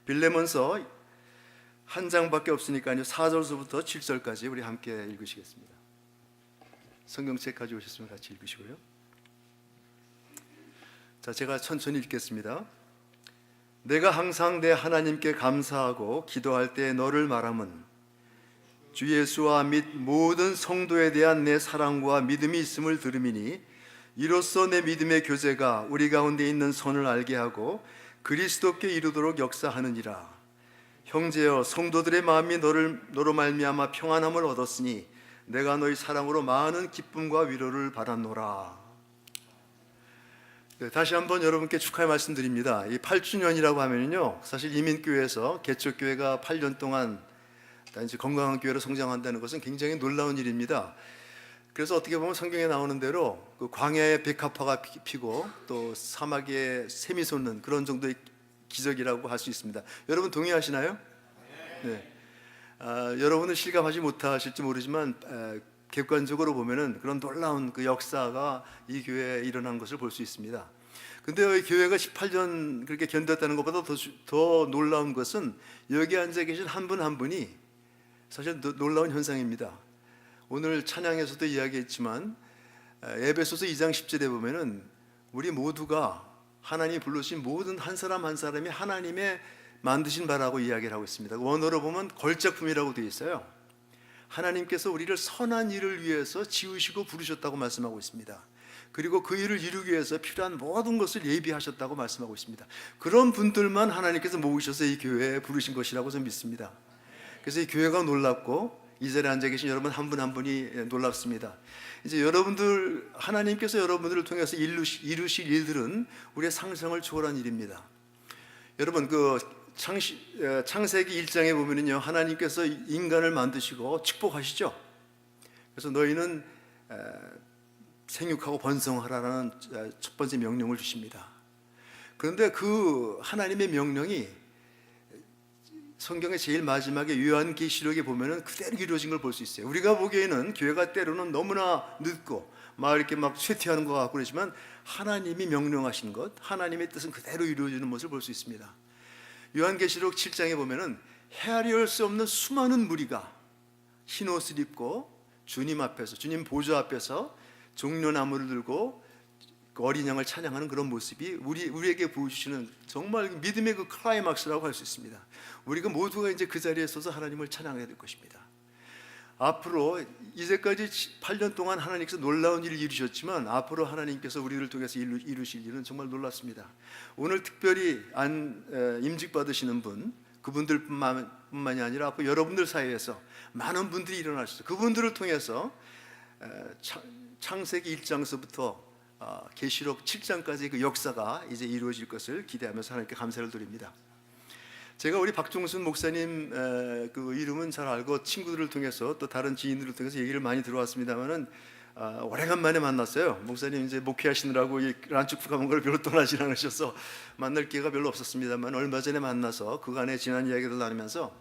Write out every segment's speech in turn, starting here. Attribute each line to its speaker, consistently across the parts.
Speaker 1: 빌레몬서 한 장밖에 없으니까요. 4절서부터 7절까지 우리 함께 읽으시겠습니다. 성경책 가져오셨으면 같이 읽으시고요. 자, 제가 천천히 읽겠습니다. 내가 항상 내 하나님께 감사하고 기도할 때 너를 말함은 주 예수와 및 모든 성도에 대한 내 사랑과 믿음이 있음을 들음이니 이로써 내 믿음의 교제가 우리 가운데 있는 선을 알게 하고 그리스도께 이르도록 역사하느니라. 형제여, 성도들의 마음이 너로 말미암아 평안함을 얻었으니 내가 너희 사랑으로 많은 기쁨과 위로를 받았노라. 네, 다시 한번 여러분께 축하의 말씀드립니다. 이 8주년이라고 하면요, 사실 이민교회에서 개척교회가 8년 동안 이제 건강한 교회로 성장한다는 것은 굉장히 놀라운 일입니다. 그래서 어떻게 보면 성경에 나오는 대로 그 광야에 백합화가 피고 또 사막에 샘이 솟는 그런 정도의 기적이라고 할 수 있습니다. 여러분 동의하시나요? 네. 여러분은 실감하지 못하실지 모르지만 객관적으로 보면은 그런 놀라운 그 역사가 이 교회에 일어난 것을 볼 수 있습니다. 근데 이 교회가 18년 그렇게 견뎠다는 것보다 더 놀라운 것은 여기 앉아 계신 한 분 한 분이 사실 놀라운 현상입니다. 오늘 찬양에서도 이야기했지만 에베소서 2장 10절에 보면은 우리 모두가 하나님이 불러주신 모든 한 사람 한 사람이 하나님의 만드신 바라고 이야기를 하고 있습니다. 원어로 보면 걸작품이라고 되어 있어요. 하나님께서 우리를 선한 일을 위해서 지으시고 부르셨다고 말씀하고 있습니다. 그리고 그 일을 이루기 위해서 필요한 모든 것을 예비하셨다고 말씀하고 있습니다. 그런 분들만 하나님께서 모으셔서 이 교회에 부르신 것이라고 저는 믿습니다. 그래서 이 교회가 놀랍고 이 자리에 앉아 계신 여러분 한 분 한 분이 놀랍습니다. 이제 여러분들, 하나님께서 여러분들을 통해서 이루실 일들은 우리의 상상을 초월한 일입니다. 여러분 그 창세기 1장에 보면은요, 하나님께서 인간을 만드시고 축복하시죠. 그래서 너희는 생육하고 번성하라는 첫 번째 명령을 주십니다. 그런데 그 하나님의 명령이 성경의 제일 마지막에 요한계시록에 보면은 그대로 이루어진 걸 볼 수 있어요. 우리가 보기에는 교회가 때로는 너무나 늦고 막 이렇게 막 쇠퇴하는 것 같고 그러지만 하나님이 명령하신 것, 하나님의 뜻은 그대로 이루어지는 것을 볼 수 있습니다. 요한계시록 7장에 보면은 헤아릴 수 없는 수많은 무리가 흰 옷을 입고 주님 앞에서, 주님 보좌 앞에서 종려나무를 들고 어린 양을 찬양하는 그런 모습이 우리에게 보여주시는 정말 믿음의 그 클라이막스라고 할 수 있습니다. 우리가 모두가 이제 그 자리에 서서 하나님을 찬양해야 될 것입니다. 앞으로 이제까지 8년 동안 하나님께서 놀라운 일을 이루셨지만 앞으로 하나님께서 우리를 통해서 이루실 일은 정말 놀랍습니다. 오늘 특별히 임직 받으시는 분, 그분들뿐만이 아니라 앞으로 여러분들 사이에서 많은 분들이 일어나셨어요. 그분들을 통해서 창세기 1장서부터 계시록 7장까지 그 역사가 이제 이루어질 것을 기대하면서 하나님께 감사를 드립니다. 제가 우리 박종순 목사님 그 이름은 잘 알고 친구들을 통해서 또 다른 지인들을 통해서 얘기를 많이 들어왔습니다만은 오래간만에 만났어요. 목사님 이제 목회하시느라고 란축 가문가를 별로 떠나지 않으셔서 만날 기회가 별로 없었습니다만 얼마 전에 만나서 그간의 지난 이야기를 나누면서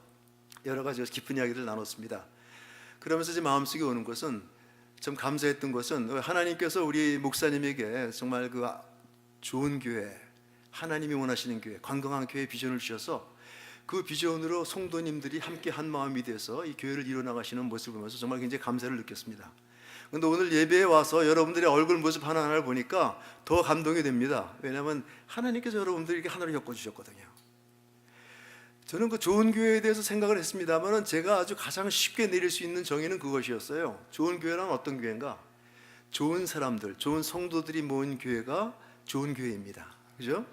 Speaker 1: 여러 가지 깊은 이야기를 나눴습니다. 그러면서 제 마음속에 오는 것은, 좀 감사했던 것은 하나님께서 우리 목사님에게 정말 그 좋은 교회, 하나님이 원하시는 교회, 건강한 교회 비전을 주셔서 그 비전으로 성도님들이 함께 한 마음이 돼서 이 교회를 이뤄나가시는 모습을 보면서 정말 굉장히 감사를 느꼈습니다. 그런데 오늘 예배에 와서 여러분들의 얼굴 모습 하나하나를 보니까 더 감동이 됩니다. 왜냐하면 하나님께서 여러분들에게 하나를 엮어주셨거든요. 저는 그 좋은 교회에 대해서 생각을 했습니다만 제가 아주 가장 쉽게 내릴 수 있는 정의는 그것이었어요. 좋은 교회란 어떤 교회인가? 좋은 사람들, 좋은 성도들이 모인 교회가 좋은 교회입니다. 그죠?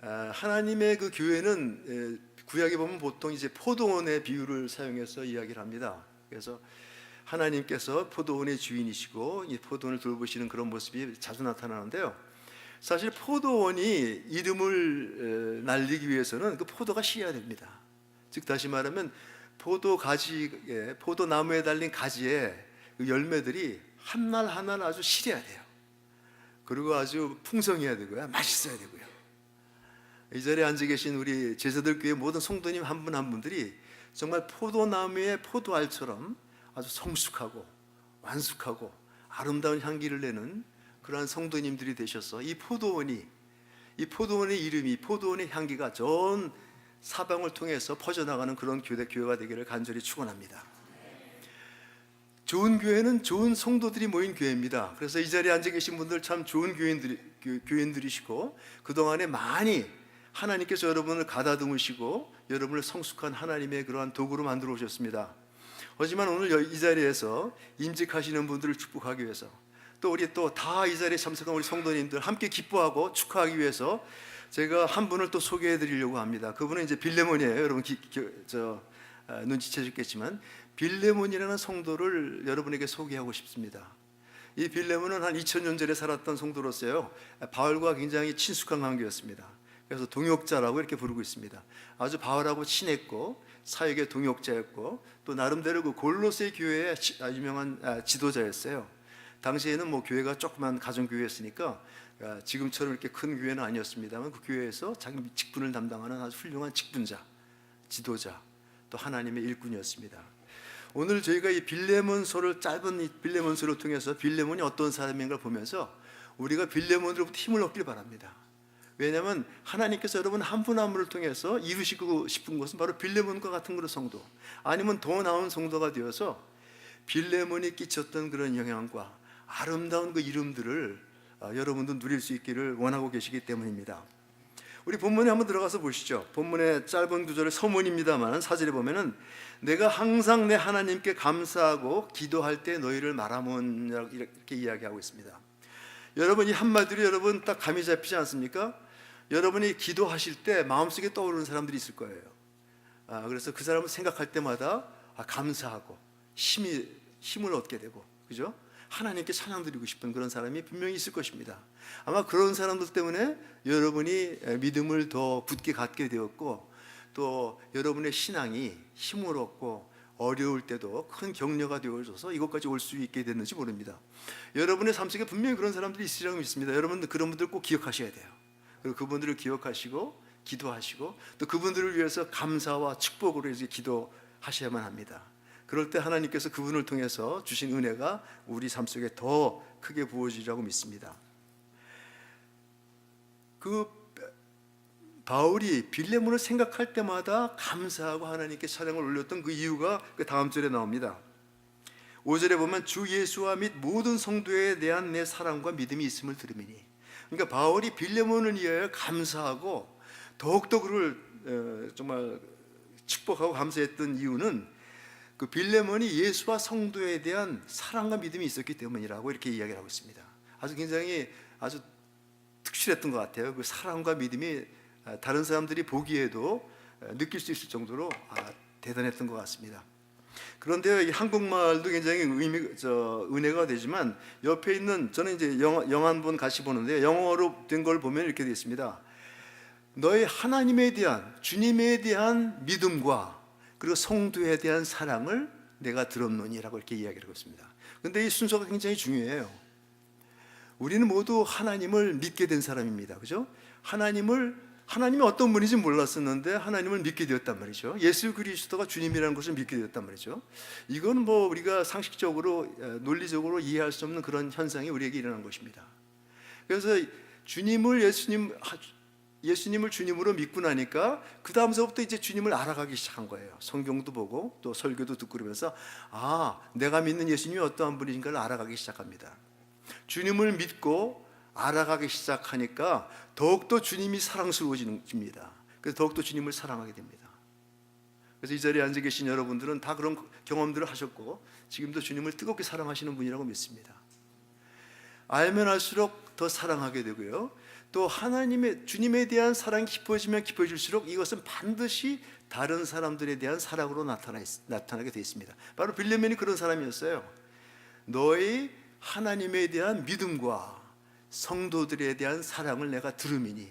Speaker 1: 하나님의 그 교회는 구약에 보면 보통 이제 포도원의 비유를 사용해서 이야기를 합니다. 그래서 하나님께서 포도원의 주인이시고 이 포도원을 돌보시는 그런 모습이 자주 나타나는데요. 사실 포도원이 이름을 날리기 위해서는 그 포도가 씨여야 됩니다. 즉 다시 말하면 포도나무에 달린 가지에 그 열매들이 한 날 한 날 아주 실해야 돼요. 그리고 아주 풍성해야 되고요, 맛있어야 되고요. 이 자리에 앉아 계신 우리 제자들 교회 모든 성도님 한 분 한 분들이 정말 포도나무의 포도알처럼 아주 성숙하고 완숙하고 아름다운 향기를 내는 그러한 성도님들이 되셔서 이 포도원의 이름이, 포도원의 향기가 전 사방을 통해서 퍼져나가는 그런 교회가 되기를 간절히 축원합니다. 좋은 교회는 좋은 성도들이 모인 교회입니다. 그래서 이 자리에 앉아 계신 분들 참 좋은 교인들이시고 그동안에 많이 하나님께서 여러분을 가다듬으시고 여러분을 성숙한 하나님의 그러한 도구로 만들어 오셨습니다. 하지만 오늘 이 자리에서 임직하시는 분들을 축복하기 위해서, 또 우리 또 다 이 자리에 참석한 우리 성도님들 함께 기뻐하고 축하하기 위해서 제가 한 분을 또 소개해 드리려고 합니다. 그분은 이제 빌레몬이에요. 여러분 눈치채셨겠지만 빌레몬이라는 성도를 여러분에게 소개하고 싶습니다. 이 빌레몬은 한 2000년 전에 살았던 성도로서요, 바울과 굉장히 친숙한 관계였습니다. 그래서 동역자라고 이렇게 부르고 있습니다. 아주 바울하고 친했고 사역의 동역자였고 또 나름대로 그 골로새 교회의 유명한 지도자였어요. 당시에는 뭐 교회가 조그만 가정교회였으니까 지금처럼 이렇게 큰 교회는 아니었습니다만 그 교회에서 자기 직분을 담당하는 아주 훌륭한 직분자, 지도자, 또 하나님의 일꾼이었습니다. 오늘 저희가 이 빌레몬서를 짧은 이 빌레몬서를 통해서 빌레몬이 어떤 사람인가를 보면서 우리가 빌레몬으로부터 힘을 얻길 바랍니다. 왜냐하면 하나님께서 여러분 한 분 한 분을 통해서 이루시고 싶은 것은 바로 빌레몬과 같은 그런 성도, 아니면 더 나은 성도가 되어서 빌레몬이 끼쳤던 그런 영향과 아름다운 그 이름들을 여러분도 누릴 수 있기를 원하고 계시기 때문입니다. 우리 본문에 한번 들어가서 보시죠. 본문의 짧은 구절의 서문입니다만 4절에 보면은 내가 항상 내 하나님께 감사하고 기도할 때 너희를 말하면, 이렇게 이야기하고 있습니다. 여러분 이 한마디로 여러분 딱 감이 잡히지 않습니까? 여러분이 기도하실 때 마음속에 떠오르는 사람들이 있을 거예요. 그래서 그 사람을 생각할 때마다 감사하고 힘을 얻게 되고, 그죠? 하나님께 찬양 드리고 싶은 그런 사람이 분명히 있을 것입니다. 아마 그런 사람들 때문에 여러분이 믿음을 더 굳게 갖게 되었고, 또 여러분의 신앙이 힘을 얻고 어려울 때도 큰 격려가 되어줘서 이것까지 올 수 있게 됐는지 모릅니다. 여러분의 삶 속에 분명히 그런 사람들이 있으리라고 믿습니다. 여러분들 그런 분들 꼭 기억하셔야 돼요. 그리고 그분들을 기억하시고 기도하시고 또 그분들을 위해서 감사와 축복으로 이제 기도하셔야만 합니다. 그럴 때 하나님께서 그분을 통해서 주신 은혜가 우리 삶 속에 더 크게 부어지리라고 믿습니다. 그 바울이 빌레몬을 생각할 때마다 감사하고 하나님께 찬양을 올렸던 그 이유가 그 다음 절에 나옵니다. 5절에 보면 주 예수와 및 모든 성도에 대한 내 사랑과 믿음이 있음을 들음이니, 그러니까 바울이 빌레몬을 위하여 감사하고 더욱더 그를 정말 축복하고 감사했던 이유는 그 빌레몬이 예수와 성도에 대한 사랑과 믿음이 있었기 때문이라고 이렇게 이야기를 하고 있습니다. 아주 굉장히 아주 특실했던 것 같아요. 그 사랑과 믿음이 다른 사람들이 보기에도 느낄 수 있을 정도로 대단했던 것 같습니다. 그런데 이 한국말도 굉장히 은혜가 되지만 옆에 있는, 저는 이제 영어 한 번 같이 보는데 영어로 된 걸 보면 이렇게 되어 있습니다. 너의 하나님에 대한, 주님에 대한 믿음과 그리고 성도에 대한 사랑을 내가 들었노니라고 이렇게 이야기를 하고 있습니다. 그런데 이 순서가 굉장히 중요해요. 우리는 모두 하나님을 믿게 된 사람입니다. 그죠? 하나님이 어떤 분인지 몰랐었는데 하나님을 믿게 되었단 말이죠. 예수 그리스도가 주님이라는 것을 믿게 되었단 말이죠. 이건 뭐 우리가 상식적으로 논리적으로 이해할 수 없는 그런 현상이 우리에게 일어난 것입니다. 그래서 예수님을 주님으로 믿고 나니까 그 다음서부터 이제 주님을 알아가기 시작한 거예요. 성경도 보고 또 설교도 듣고 그러면서 내가 믿는 예수님이 어떠한 분인가를 알아가기 시작합니다. 주님을 믿고 알아가기 시작하니까 더욱더 주님이 사랑스러워집니다. 그래서 더욱더 주님을 사랑하게 됩니다. 그래서 이 자리에 앉아 계신 여러분들은 다 그런 경험들을 하셨고 지금도 주님을 뜨겁게 사랑하시는 분이라고 믿습니다. 알면 알수록 더 사랑하게 되고요, 또 주님에 대한 사랑이 깊어지면 깊어질수록 이것은 반드시 다른 사람들에 대한 사랑으로 나타나게 되어 있습니다. 바로 빌레몬이 그런 사람이었어요. 너의 하나님에 대한 믿음과 성도들에 대한 사랑을 내가 들음이니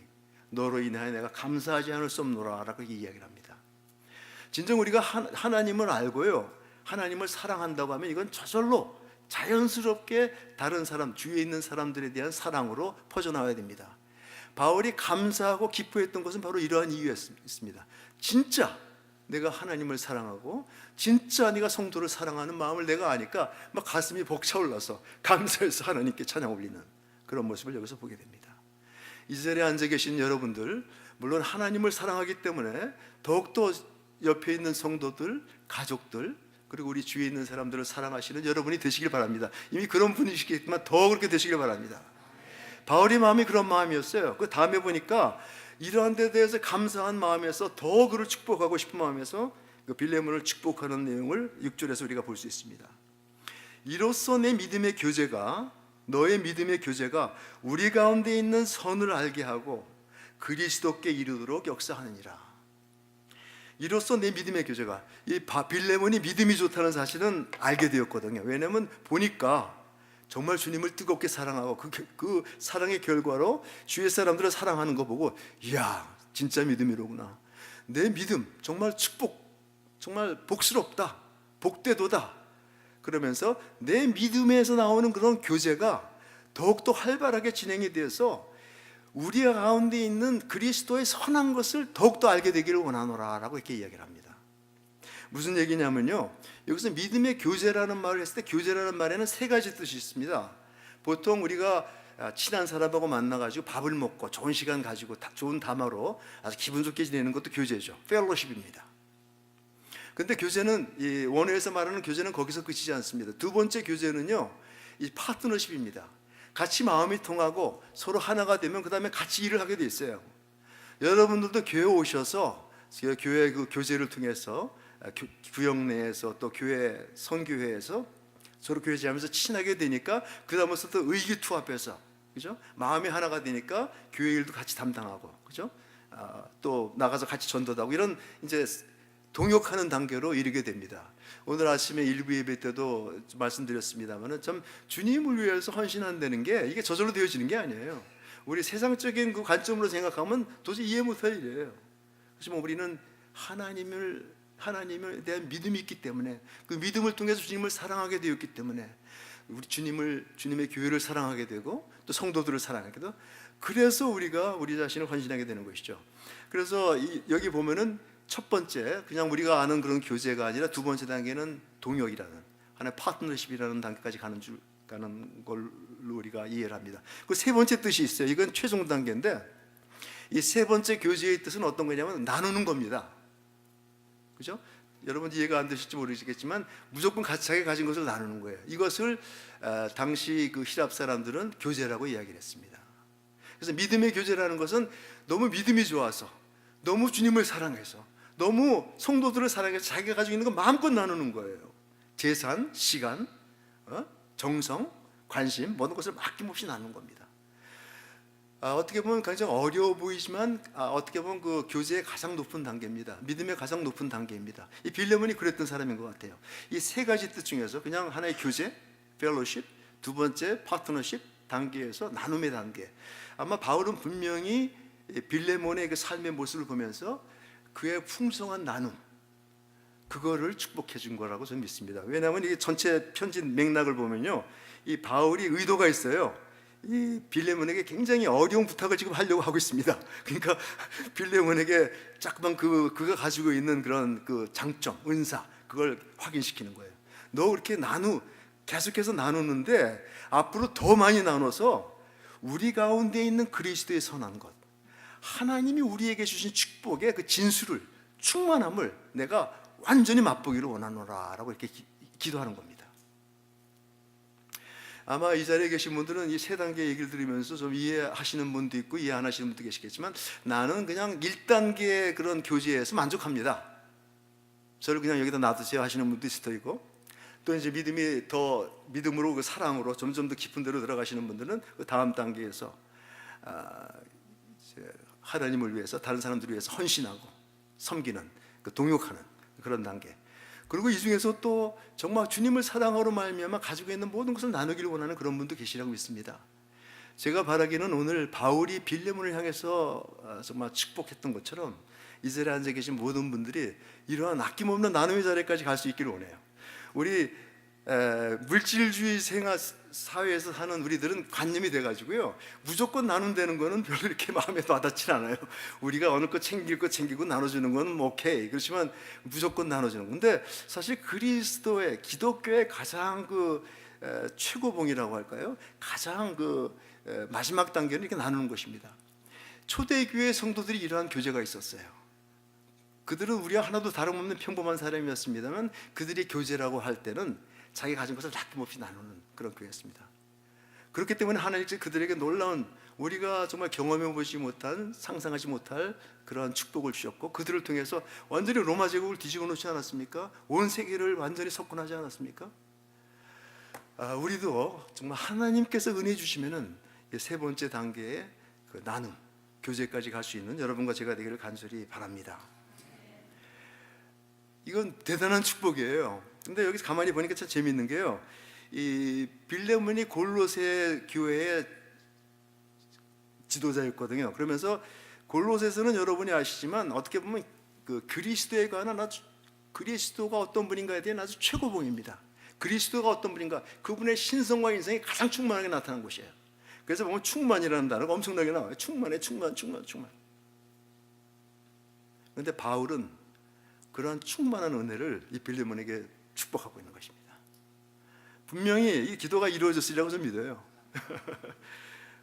Speaker 1: 너로 인하여 내가 감사하지 않을 수 없노라 라고 이야기를 합니다. 진정 우리가 하나님을 알고요, 하나님을 사랑한다고 하면 이건 저절로 자연스럽게 다른 사람, 주위에 있는 사람들에 대한 사랑으로 퍼져나와야 됩니다. 바울이 감사하고 기뻐했던 것은 바로 이러한 이유였습니다. 진짜 내가 하나님을 사랑하고 진짜 네가 성도를 사랑하는 마음을 내가 아니까 막 가슴이 벅차올라서 감사해서 하나님께 찬양 올리는 그런 모습을 여기서 보게 됩니다. 이 자리에 앉아 계신 여러분들 물론 하나님을 사랑하기 때문에 더욱더 옆에 있는 성도들, 가족들, 그리고 우리 주위에 있는 사람들을 사랑하시는 여러분이 되시길 바랍니다. 이미 그런 분이시겠지만 더 그렇게 되시길 바랍니다. 바울의 마음이 그런 마음이었어요. 그 다음에 보니까 이러한 데 대해서 감사한 마음에서 더 그를 축복하고 싶은 마음에서 그 빌레몬을 축복하는 내용을 6절에서 우리가 볼 수 있습니다. 이로써 내 믿음의 교제가, 너의 믿음의 교제가 우리 가운데 있는 선을 알게 하고 그리스도께 이르도록 역사하느니라. 이로써 내 믿음의 교제가, 이 빌레몬이 믿음이 좋다는 사실은 알게 되었거든요. 왜냐하면 보니까 정말 주님을 뜨겁게 사랑하고 그 사랑의 결과로 주위 사람들을 사랑하는 거 보고, 이야, 진짜 믿음이로구나. 내 믿음 정말 축복, 정말 복스럽다, 복되도다. 그러면서 내 믿음에서 나오는 그런 교제가 더욱더 활발하게 진행이 되어서 우리 가운데 있는 그리스도의 선한 것을 더욱더 알게 되기를 원하노라 라고 이렇게 이야기를 합니다. 무슨 얘기냐면요, 여기서 믿음의 교제라는 말을 했을 때 교제라는 말에는 세 가지 뜻이 있습니다. 보통 우리가 친한 사람하고 만나가지고 밥을 먹고 좋은 시간 가지고 좋은 담화로 아주 기분 좋게 지내는 것도 교제죠. 펠로십입니다. 근데 교제는, 이 원어에서 말하는 교제는 거기서 끝이지 않습니다. 두 번째 교제는요, 이 파트너십입니다. 같이 마음이 통하고 서로 하나가 되면 그 다음에 같이 일을 하게 돼 있어요. 여러분들도 교회 오셔서 교회 그 교제를 통해서 구역 내에서 또 교회 선교회에서 서로 교제하면서 친하게 되니까 그 다음부터 또 의기투합해서, 그죠? 마음이 하나가 되니까 교회 일도 같이 담당하고, 그죠? 또 나가서 같이 전도도 하고, 이런 이제 동역하는 단계로 이르게 됩니다. 오늘 아침에 일부 예배 때도 말씀드렸습니다만은 참 주님을 위해서 헌신한다는 게 이게 저절로 되어지는 게 아니에요. 우리 세상적인 그 관점으로 생각하면 도저히 이해 못할 일이에요. 하지만 우리는 하나님에 대한 믿음이 있기 때문에, 그 믿음을 통해서 주님을 사랑하게 되었기 때문에 우리 주님의 교회를 사랑하게 되고 또 성도들을 사랑하게 되고, 그래서 우리가 우리 자신을 헌신하게 되는 것이죠. 그래서 여기 보면은 첫 번째, 그냥 우리가 아는 그런 교제가 아니라 두 번째 단계는 동역이라는, 하나의 파트너십이라는 단계까지 가는 걸로 우리가 이해를 합니다. 그 세 번째 뜻이 있어요. 이건 최종 단계인데, 이 세 번째 교제의 뜻은 어떤 거냐면 나누는 겁니다. 그죠? 여러분 이해가 안 되실지 모르시겠지만 무조건 자기가 가진 것을 나누는 거예요. 이것을 당시 그 히랍 사람들은 교제라고 이야기를 했습니다. 그래서 믿음의 교제라는 것은 너무 믿음이 좋아서, 너무 주님을 사랑해서, 너무 성도들을 사랑해서 자기가 가지고 있는 거 마음껏 나누는 거예요. 재산, 시간, 정성, 관심, 모든 것을 아낌없이 나누는 겁니다. 어떻게 보면 굉장히 어려워 보이지만 어떻게 보면 그 교제의 가장 높은 단계입니다. 믿음의 가장 높은 단계입니다. 이 빌레몬이 그랬던 사람인 것 같아요. 이 세 가지 뜻 중에서 그냥 하나의 교제, 펠로십, 두 번째 파트너십 단계에서 나눔의 단계. 아마 바울은 분명히 빌레몬의 그 삶의 모습을 보면서 그의 풍성한 나눔, 그거를 축복해 준 거라고 저는 믿습니다. 왜냐하면 이 전체 편지 맥락을 보면요, 이 바울이 의도가 있어요. 이 빌레몬에게 굉장히 어려운 부탁을 지금 하려고 하고 있습니다. 그러니까 빌레몬에게 자꾸만 그가 가지고 있는 그런 그 장점, 은사, 그걸 확인시키는 거예요. 너 그렇게 계속해서 나누는데 앞으로 더 많이 나눠서 우리 가운데 있는 그리스도의 선한 것, 하나님이 우리에게 주신 축복의 그 진수를, 충만함을 내가 완전히 맛보기를 원하노라 라고 이렇게 기도하는 겁니다. 아마 이 자리에 계신 분들은 이 세 단계 얘기를 들으면서 좀 이해하시는 분도 있고 이해 안 하시는 분도 계시겠지만, 나는 그냥 1단계의 그런 교제에서 만족합니다, 저를 그냥 여기다 놔두세요 하시는 분도 있을 테고, 또 이제 믿음으로 그 사랑으로 점점 더 깊은 데로 들어가시는 분들은 그 다음 단계에서 이제 하나님을 위해서, 다른 사람들을 위해서 헌신하고 섬기는, 그 동역하는 그런 단계. 그리고 이 중에서 또 정말 주님을 사랑하러 말미암아 가지고 있는 모든 것을 나누기를 원하는 그런 분도 계시라고 믿습니다. 제가 바라기는 오늘 바울이 빌레몬을 향해서 정말 축복했던 것처럼 이 자리에 앉아 계신 모든 분들이 이러한 아낌없는 나눔의 자리까지 갈 수 있기를 원해요. 우리 물질주의 사회에서 사는 우리들은 관념이 돼가지고요, 무조건 나눈다는 거는 별로 이렇게 마음에 와닿지 않아요. 우리가 어느 것 챙길 거 챙기고 나눠주는 건 뭐 오케이, 그렇지만 무조건 나눠주는 건데, 사실 그리스도의, 기독교의 가장 그 최고봉이라고 할까요? 가장 그 마지막 단계는 이렇게 나누는 것입니다. 초대교회 성도들이 이러한 교제가 있었어요. 그들은 우리와 하나도 다름없는 평범한 사람이었습니다만 그들의 교제라고 할 때는 자기 가진 것을 아낌없이 나누는 그런 교회였습니다. 그렇기 때문에 하나님께서 그들에게 놀라운, 우리가 정말 경험해 보지 못한, 상상하지 못할 그러한 축복을 주셨고, 그들을 통해서 완전히 로마 제국을 뒤집어 놓지 않았습니까? 온 세계를 완전히 석권하지 않았습니까? 우리도 정말 하나님께서 은혜 주시면은 세 번째 단계의 그 나눔, 교제까지 갈 수 있는 여러분과 제가 되기를 간절히 바랍니다. 이건 대단한 축복이에요. 근데 여기서 가만히 보니까 참 재미있는 게요, 이 빌레몬이 골로새 교회의 지도자였거든요. 그러면서 골로새서는 여러분이 아시지만 어떻게 보면 그 그리스도에 관한 아주, 그리스도가 어떤 분인가에 대한 아주 최고봉입니다. 그리스도가 어떤 분인가, 그분의 신성과 인성이 가장 충만하게 나타난 곳이에요. 그래서 보면 충만이라는 단어가 엄청나게 나와요. 충만해, 충만. 그런데 바울은 그러한 충만한 은혜를 이 빌레몬에게 축복하고 있는 것입니다. 분명히 이 기도가 이루어졌으리라고 저는 믿어요.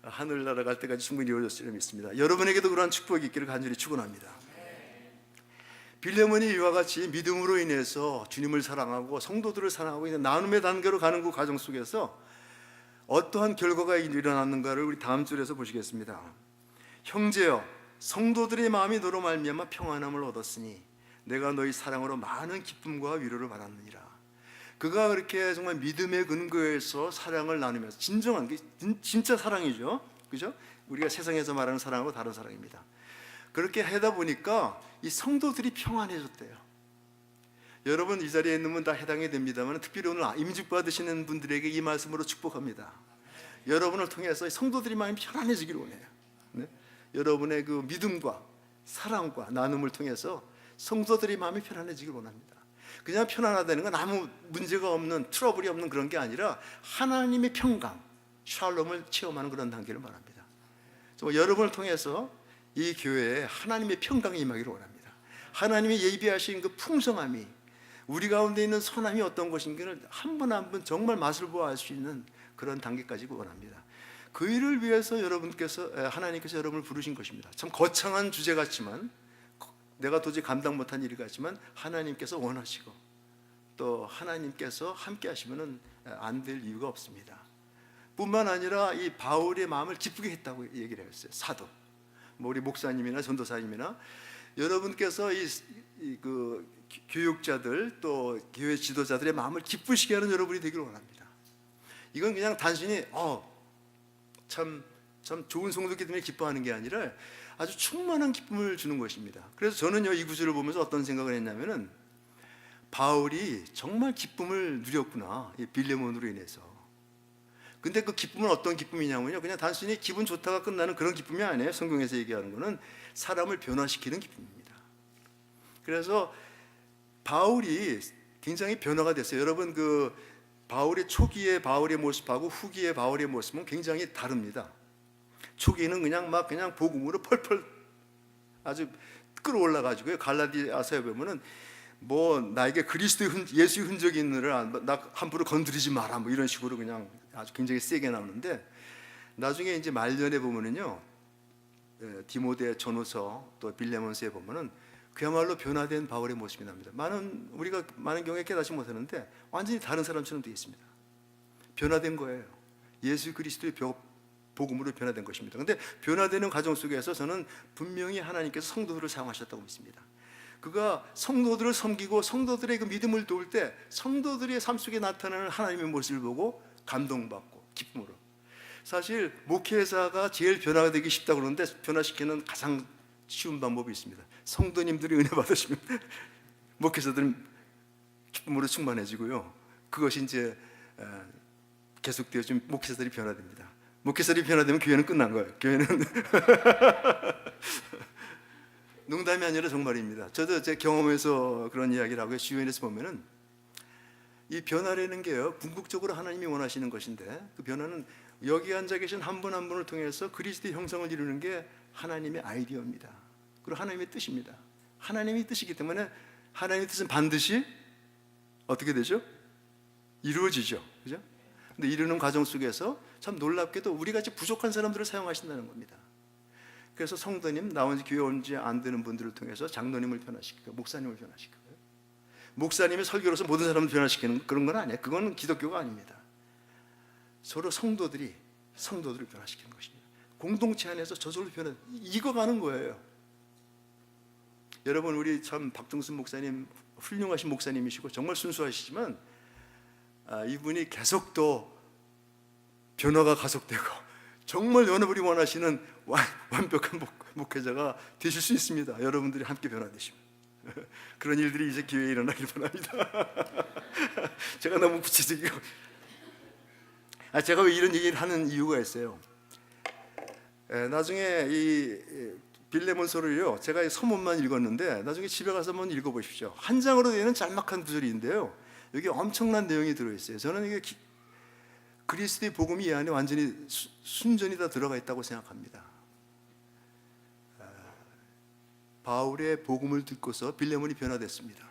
Speaker 1: 하늘 날아갈 때까지 충분히 이루어졌으리라 믿습니다. 여러분에게도 그러한 축복이 있기를 간절히 축원합니다. 빌레몬이 이와 같이 믿음으로 인해서 주님을 사랑하고 성도들을 사랑하고 있는 나눔의 단계로 가는 그 과정 속에서 어떠한 결과가 일어났는가를 우리 다음 줄에서 보시겠습니다. 형제여, 성도들의 마음이 너로 말미암아 평안함을 얻었으니 내가 너희 사랑으로 많은 기쁨과 위로를 받았느니라. 그가 그렇게 정말 믿음의 근거에서 사랑을 나누면서, 진정한 게 진짜 사랑이죠, 그죠? 우리가 세상에서 말하는 사랑하고 다른 사랑입니다. 그렇게 하다 보니까 이 성도들이 평안해졌대요. 여러분 이 자리에 있는 분 다 해당이 됩니다만, 특별히 오늘 임직 받으시는 분들에게 이 말씀으로 축복합니다. 여러분을 통해서 성도들이 마음이 편안해지기를 원해요. 네? 여러분의 그 믿음과 사랑과 나눔을 통해서 성도들이 마음이 편안해지기를 원합니다. 그냥 편안하다는 건 아무 문제가 없는, 트러블이 없는 그런 게 아니라 하나님의 평강, 샬롬을 체험하는 그런 단계를 말합니다. 여러분을 통해서 이 교회에 하나님의 평강이 임하기를 원합니다. 하나님이 예비하신 그 풍성함이, 우리 가운데 있는 선함이 어떤 것인가를 한 분 한 분 정말 맛을 보아 알 수 있는 그런 단계까지 원합니다. 그 일을 위해서 하나님께서 여러분을 부르신 것입니다. 참 거창한 주제 같지만, 내가 도저히 감당 못한 일이 같지만 하나님께서 원하시고 또 하나님께서 함께 하시면 안 될 이유가 없습니다. 뿐만 아니라 이 바울의 마음을 기쁘게 했다고 얘기를 했어요. 사도, 우리 목사님이나 전도사님이나 여러분께서 그 교육자들 또 교회 지도자들의 마음을 기쁘시게 하는 여러분이 되기를 원합니다. 이건 그냥 단순히 참 좋은 성도기 때문에 기뻐하는 게 아니라 아주 충만한 기쁨을 주는 것입니다. 그래서 저는요, 이 구절을 보면서 어떤 생각을 했냐면은, 바울이 정말 기쁨을 누렸구나, 이 빌레몬으로 인해서. 근데 그 기쁨은 어떤 기쁨이냐면요, 그냥 단순히 기분 좋다가 끝나는 그런 기쁨이 아니에요. 성경에서 얘기하는 거는 사람을 변화시키는 기쁨입니다. 그래서 바울이 굉장히 변화가 됐어요. 여러분, 그 바울의 초기의 바울의 모습하고 후기의 바울의 모습은 굉장히 다릅니다. 초기는 그냥 복음으로 펄펄 아주 끌어올라 가지고요, 갈라디아서에 보면은 나에게 그리스도의 예수의 흔적이 있느라 나 함부로 건드리지 마라, 이런 식으로 그냥 아주 굉장히 세게 나오는데, 나중에 이제 말년에 보면은요, 디모데 전후서 또 빌레몬서에 보면은 그야말로 변화된 바울의 모습이 납니다. 우리가 많은 경우에 깨닫지 못하는데 완전히 다른 사람처럼 되어 있습니다. 변화된 거예요. 예수 그리스도의 복음으로 변화된 것입니다. 그런데 변화되는 과정 속에서 저는 분명히 하나님께서 성도들을 사용하셨다고 믿습니다. 그가 성도들을 섬기고 성도들의 그 믿음을 도울 때 성도들의 삶 속에 나타나는 하나님의 모습을 보고 감동받고 기쁨으로, 사실 목회자가 제일 변화가 되기 쉽다고 그러는데 변화시키는 가장 쉬운 방법이 있습니다. 성도님들이 은혜 받으시면 목회자들은 기쁨으로 충만해지고요, 그것이 이제 계속되어 좀 목회자들이 변화됩니다. 목회자들이 변화되면 교회는 끝난 거예요. 교회는 농담이 아니라 정말입니다. 저도 제 경험에서 그런 이야기를 하고요. 주변에서 보면은 이 변화라는 게요, 궁극적으로 하나님이 원하시는 것인데, 그 변화는 여기 앉아 계신 한 분 한 분을 통해서 그리스도의 형상을 이루는 게 하나님의 아이디어입니다. 그리고 하나님의 뜻입니다. 하나님의 뜻이기 때문에 하나님의 뜻은 반드시 어떻게 되죠? 이루어지죠. 그죠? 근데 이루는 과정 속에서 참 놀랍게도 우리같이 부족한 사람들을 사용하신다는 겁니다. 그래서 성도님, 나온 지 교회 온 지 안 되는 분들을 통해서 장로님을 변화시키고 목사님을 변화시키고, 목사님이 설교로서 모든 사람을 변화시키는 그런 건 아니에요. 그건 기독교가 아닙니다. 서로 성도들을 변화시키는 것입니다. 공동체 안에서 저절로 익어가는 거예요. 여러분, 우리 참 박동순 목사님 훌륭하신 목사님이시고 정말 순수하시지만 이분이 계속 또 변화가 가속되고 정말 여러분이 원하시는 완벽한 목회자가 되실 수 있습니다. 여러분들이 함께 변화되시면. 그런 일들이 이제 기회에 일어나길 바랍니다. 제가 너무 구체적이고, 제가 왜 이런 얘기를 하는 이유가 있어요. 나중에 이 빌레몬서를요, 제가 서문만 읽었는데 나중에 집에 가서 한번 읽어보십시오. 한 장으로 되는 짤막한 구절인데요, 여기 엄청난 내용이 들어있어요. 저는 이게 그리스도의 복음이 이 안에 완전히 순전히 다 들어가 있다고 생각합니다. 바울의 복음을 듣고서 빌레몬이 변화됐습니다.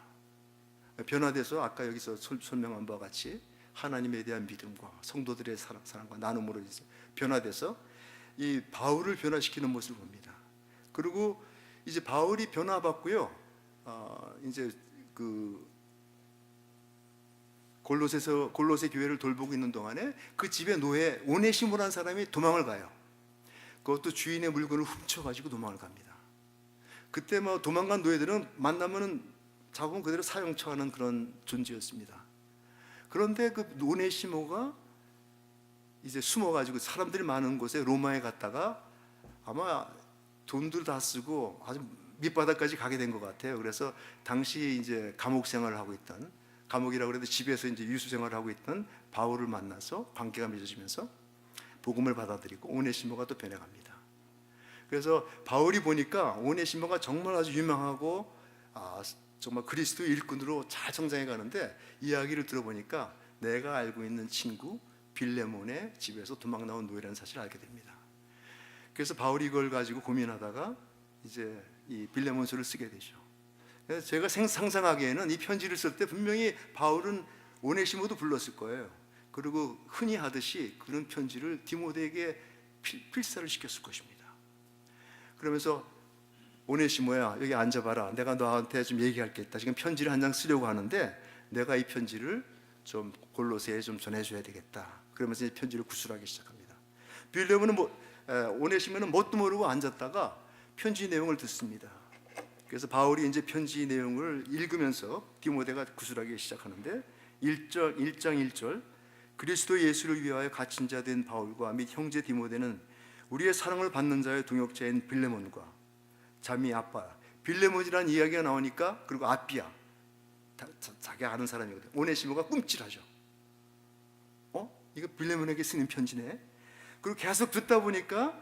Speaker 1: 변화돼서 아까 여기서 설명한 바와 같이 하나님에 대한 믿음과 성도들의 사랑과 나눔으로 변화돼서 이 바울을 변화시키는 모습을 봅니다. 그리고 이제 바울이 변화받고요, 이제 그 골로새 교회를 돌보고 있는 동안에 그 집의 노예 오네시모라는 사람이 도망을 가요. 그것도 주인의 물건을 훔쳐가지고 도망을 갑니다. 그때 뭐 도망간 노예들은 만나면은 잡으면 그대로 사형 처하는 그런 존재였습니다. 그런데 그 오네시모가 이제 숨어가지고 사람들이 많은 곳에 로마에 갔다가 아마 돈들 다 쓰고 아주 밑바닥까지 가게 된 것 같아요. 그래서 당시 이제 감옥 생활을 하고 있던, 감옥이라고 그래도 집에서 이제 유수 생활을 하고 있던 바울을 만나서 관계가 맺어지면서 복음을 받아들이고 오네시모가 또 변해갑니다. 그래서 바울이 보니까 오네시모가 정말 아주 유명하고 정말 그리스도의 일꾼으로 잘 성장해 가는데, 이야기를 들어보니까 내가 알고 있는 친구 빌레몬의 집에서 도망 나온 노예라는 사실을 알게 됩니다. 그래서 바울이 이걸 가지고 고민하다가 이제 이 빌레몬서를 쓰게 되죠. 그래서 제가 상상하기에는 이 편지를 쓸 때 분명히 바울은 오네시모도 불렀을 거예요. 그리고 흔히 하듯이 그런 편지를 디모데에게 필사를 시켰을 것입니다. 그러면서 오네시모야, 여기 앉아봐라. 내가 너한테 좀 얘기할 게 있다. 지금 편지를 한 장 쓰려고 하는데 내가 이 편지를 좀 골로새에 좀 전해줘야 되겠다. 그러면서 이 편지를 구술하기 시작합니다. 빌레몬은 오네시모는 뭣도 모르고 앉았다가 편지 내용을 듣습니다. 그래서 바울이 이제 편지 내용을 읽으면서 디모데가 구술하기 시작하는데 1장 1절, 그리스도 예수를 위하여 갇힌 자 된 바울과 및 형제 디모데는 우리의 사랑을 받는 자의 동역자인 빌레몬과 자미 아빠, 빌레몬이라는 이야기가 나오니까, 그리고 아삐야, 자기 아는 사람이거든. 오네시모가 꿈찔하죠. 이거 빌레몬에게 쓰는 편지네. 그리고 계속 듣다 보니까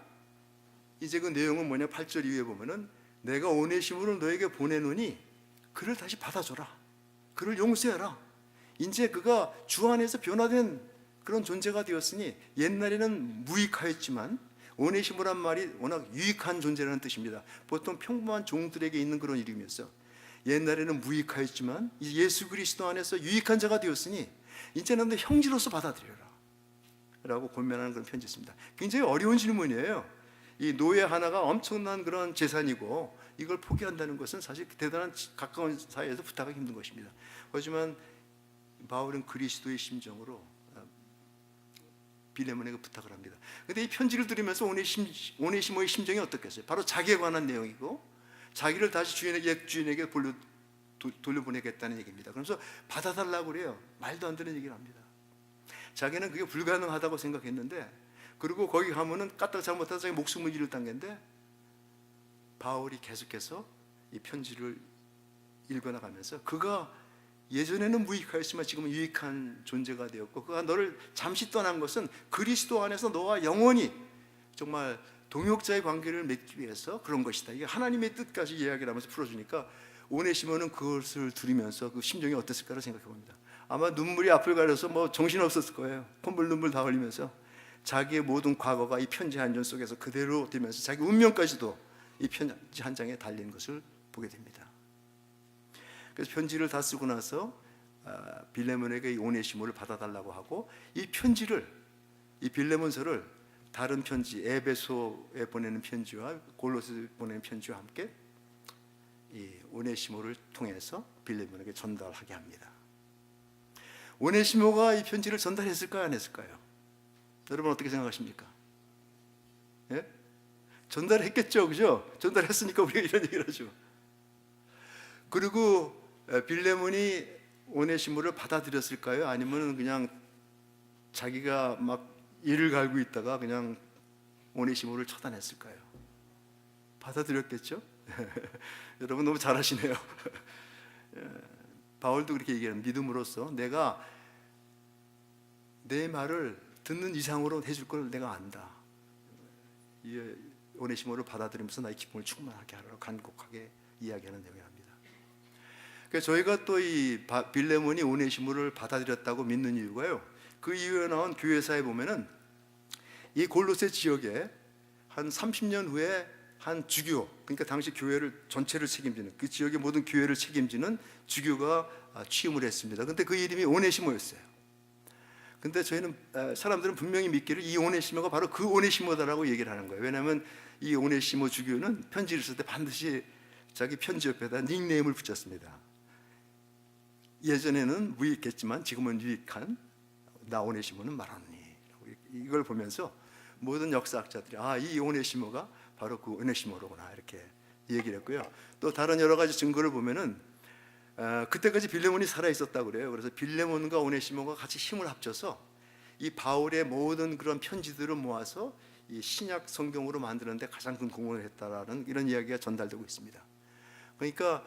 Speaker 1: 이제 그 내용은 뭐냐, 8절 이후에 보면은 내가 오네시모를 너에게 보내노니 그를 다시 받아줘라. 그를 용서해라. 이제 그가 주 안에서 변화된 그런 존재가 되었으니, 옛날에는 무익하였지만, 오네시모란 말이 워낙 유익한 존재라는 뜻입니다. 보통 평범한 종들에게 있는 그런 이름이었어요. 옛날에는 무익하였지만 예수 그리스도 안에서 유익한 자가 되었으니 이제는 너 형제로서 받아들여라 라고 권면하는 그런 편지였습니다. 굉장히 어려운 질문이에요. 이 노예 하나가 엄청난 그런 재산이고 이걸 포기한다는 것은 사실 대단한 가까운 사이에서 부탁하기 힘든 것입니다. 하지만 바울은 그리스도의 심정으로 빌레몬에게 부탁을 합니다. 그런데 이 편지를 들으면서 오네시모의 심정이 어떻겠어요? 바로 자기에 관한 내용이고, 자기를 다시 주인에게 돌려보내겠다는 얘기입니다. 그러면서 받아달라고 그래요. 말도 안 되는 얘기를 합니다. 자기는 그게 불가능하다고 생각했는데, 그리고 거기 가면은 까딱 잘못해서 자기 목숨을 잃을 단계인데, 바울이 계속해서 이 편지를 읽어나가면서 그가 예전에는 무익하였지만 지금은 유익한 존재가 되었고, 그가 너를 잠시 떠난 것은 그리스도 안에서 너와 영원히 정말 동역자의 관계를 맺기 위해서 그런 것이다. 이게 하나님의 뜻까지 이야기를 하면서 풀어주니까 오네시모는 그것을 들으면서 그 심정이 어땠을까를 생각해 봅니다. 아마 눈물이 앞을 가려서 뭐 정신없었을 거예요. 콧물 다 흘리면서 자기의 모든 과거가 이 편지 한 장 속에서 그대로 되면서 자기 운명까지도 이 편지 한 장에 달린 것을 보게 됩니다. 그래서 편지를 다 쓰고 나서 빌레몬에게 이 오네시모를 받아달라고 하고, 이 편지를, 이 빌레몬서를 다른 편지, 에베소에 보내는 편지와 골로새에 보내는 편지와 함께 이 오네시모를 통해서 빌레몬에게 전달하게 합니다. 오네시모가 이 편지를 전달했을까요, 안 했을까요? 여러분 어떻게 생각하십니까? 예? 전달했겠죠, 그죠? 전달했으니까 우리가 이런 얘기를 하죠. 그리고 빌레몬이 오네시모를 받아들였을까요? 아니면 그냥 자기가 막 이를 갈고 있다가 그냥 오네시모를 처단했을까요? 받아들였겠죠? 여러분 너무 잘하시네요. 바울도 그렇게 얘기해요. 믿음으로써 내가 내 말을 듣는 이상으로 해줄 걸 내가 안다. 이 오네시모를 받아들이면서 나의 기쁨을 충만하게 하라고 간곡하게 이야기하는 내용입니다. 그래서 저희가 또 이 빌레몬이 오네시모를 받아들였다고 믿는 이유가요, 그 이후에 나온 교회사에 보면은 이 골로새 지역에 한 30년 후에 한 주교, 그러니까 당시 교회를 전체를 책임지는, 그 지역의 모든 교회를 책임지는 주교가 취임을 했습니다. 근데 그 이름이 오네시모였어요. 근데 저희는 사람들은 분명히 믿기를 이 오네시모가 바로 그 오네시모다라고 얘기를 하는 거예요. 왜냐하면 이 오네시모 주교는 편지를 쓸 때 반드시 자기 편지 옆에다 닉네임을 붙였습니다. 예전에는 무익했지만 지금은 유익한 나 오네시모는 말하노니. 이걸 보면서 모든 역사학자들이 이 오네시모가 바로 그 오네시모로구나 이렇게 얘기를 했고요. 또 다른 여러 가지 증거를 보면은 그때까지 빌레몬이 살아 있었다고 그래요. 그래서 빌레몬과 오네시모가 같이 힘을 합쳐서 이 바울의 모든 그런 편지들을 모아서 이 신약 성경으로 만드는데 가장 큰 공헌을 했다라는 이런 이야기가 전달되고 있습니다. 그러니까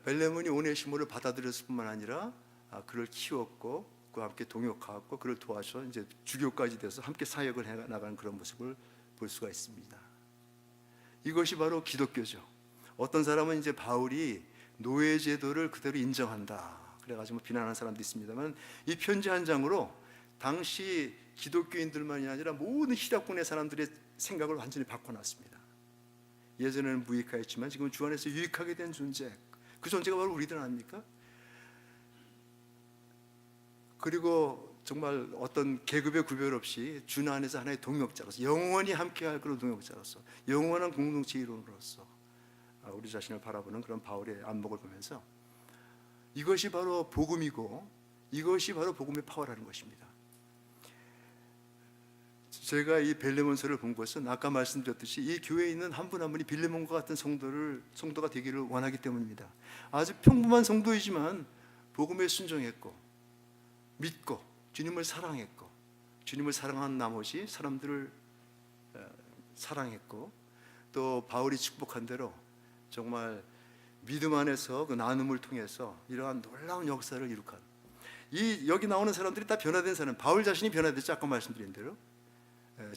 Speaker 1: 빌레몬이 오네시모를 받아들였을 뿐만 아니라 그를 키웠고 그와 함께 동역하고 그를 도와서 이제 주교까지 돼서 함께 사역을 해 나가는 그런 모습을 볼 수가 있습니다. 이것이 바로 기독교죠. 어떤 사람은 이제 바울이 노예 제도를 그대로 인정한다 그래가지고 비난하는 사람도 있습니다만, 이 편지 한 장으로 당시 기독교인들만이 아니라 모든 히락군의 사람들의 생각을 완전히 바꿔놨습니다. 예전에는 무익하였지만 지금 주 안에서 유익하게 된 존재, 그 존재가 바로 우리들 아닙니까? 그리고 정말 어떤 계급의 구별 없이 주 안에서 하나의 동역자로서 영원히 함께할 그런 동역자로서 영원한 공동체 이론으로서 우리 자신을 바라보는 그런 바울의 안목을 보면서 이것이 바로 복음이고 이것이 바로 복음의 파워라는 것입니다. 제가 이 빌레몬서를 본 것은 아까 말씀드렸듯이 이 교회에 있는 한 분 한 분이 빌레몬과 같은 성도가 되기를 원하기 때문입니다. 아주 평범한 성도이지만 복음에 순종했고 믿고 주님을 사랑했고 주님을 사랑한 나머지 사람들을 사랑했고 또 바울이 축복한 대로 정말 믿음 안에서 그 나눔을 통해서 이러한 놀라운 역사를 이룩한 여기 나오는 사람들이 다 변화된 사람, 바울 자신이 변화됐죠. 아까 말씀드린 대로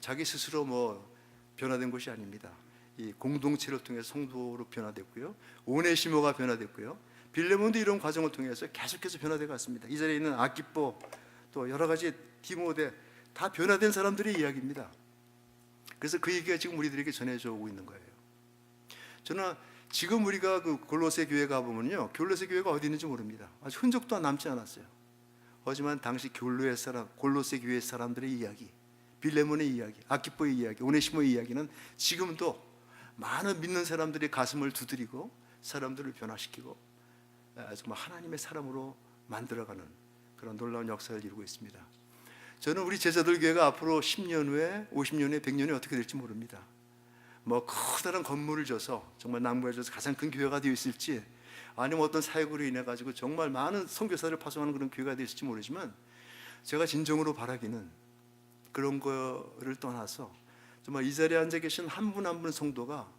Speaker 1: 자기 스스로 변화된 것이 아닙니다. 이 공동체를 통해서 성도로 변화됐고요, 오네시모가 변화됐고요, 빌레몬도 이런 과정을 통해서 계속해서 변화되어 갔습니다. 이 자리에 있는 아키포 또 여러 가지 디모데 다 변화된 사람들의 이야기입니다. 그래서 그 얘기가 지금 우리들에게 전해져 오고 있는 거예요. 저는 지금 우리가 그 골로새 교회 가보면요, 골로새 교회가 어디 있는지 모릅니다. 아주 흔적도 남지 않았어요. 하지만 당시 골로새 교회 사람들의 이야기, 빌레몬의 이야기, 아키포의 이야기, 오네시모의 이야기는 지금도 많은 믿는 사람들의 가슴을 두드리고 사람들을 변화시키고 정말 하나님의 사람으로 만들어가는 그런 놀라운 역사를 이루고 있습니다. 저는 우리 제자들 교회가 앞으로 10년 후에 50년 후에 100년 후에 어떻게 될지 모릅니다. 커다란 건물을 져서 정말 남부에 져서 가장 큰 교회가 되어 있을지, 아니면 어떤 사역으로 인해 가지고 정말 많은 선교사를 파송하는 그런 교회가 되어 있을지 모르지만, 제가 진정으로 바라기는 그런 거를 떠나서 정말 이 자리에 앉아 계신 한 분 한 분 성도가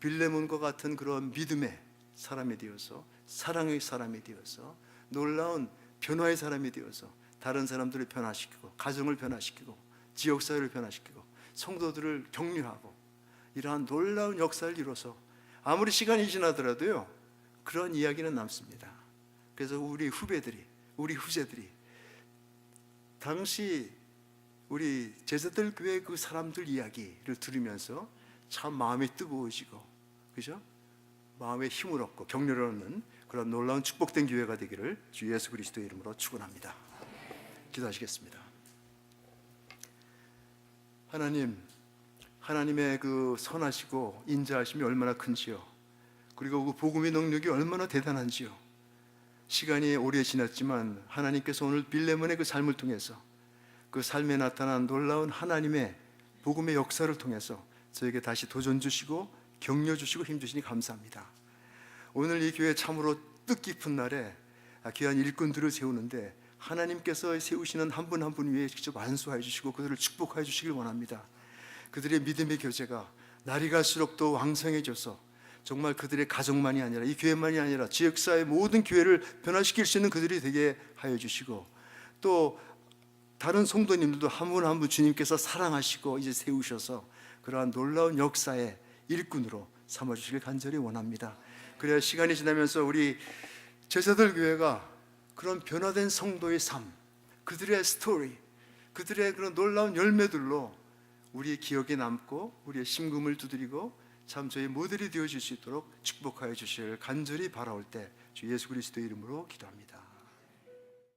Speaker 1: 빌레몬과 같은 그런 믿음의 사람이 되어서 사랑의 사람이 되어서 놀라운 변화의 사람이 되어서 다른 사람들을 변화시키고 가정을 변화시키고 지역사회를 변화시키고 성도들을 격려하고 이러한 놀라운 역사를 이뤄서 아무리 시간이 지나더라도요 그런 이야기는 남습니다. 그래서 우리 후배들이, 우리 후세들이 당시 우리 제자들 교회 그 사람들 이야기를 들으면서 참 마음이 뜨거워지고, 그죠? 마음에 힘을 얻고 격려를 얻는 그런 놀라운 축복된 교회가 되기를 주 예수 그리스도의 이름으로 축원합니다. 기도하시겠습니다. 하나님, 하나님의 그 선하시고 인자하심이 얼마나 큰지요. 그리고 그 복음의 능력이 얼마나 대단한지요. 시간이 오래 지났지만 하나님께서 오늘 빌레몬의 그 삶을 통해서 그 삶에 나타난 놀라운 하나님의 복음의 역사를 통해서 저에게 다시 도전 주시고 격려 주시고 힘 주시니 감사합니다. 오늘 이 교회 참으로 뜻깊은 날에 귀한 일꾼들을 세우는데 하나님께서 세우시는 한 분 한 분 위에 직접 안수해 주시고 그들을 축복해 주시길 원합니다. 그들의 믿음의 교제가 날이 갈수록 더 왕성해져서 정말 그들의 가정만이 아니라 이 교회만이 아니라 지역사회 모든 교회를 변화시킬 수 있는 그들이 되게 하여 주시고 또 다른 성도님들도 한 분 한 분 주님께서 사랑하시고 이제 세우셔서 그러한 놀라운 역사의 일꾼으로 삼아주시길 간절히 원합니다. 그래야 시간이 지나면서 우리 제자들 교회가 그런 변화된 성도의 삶, 그들의 스토리, 그들의 그런 놀라운 열매들로 우리의 기억에 남고 우리의 심금을 두드리고 참 저희 모델이 되어줄 수 있도록 축복하여 주실 간절히 바라올 때 주 예수 그리스도의 이름으로 기도합니다.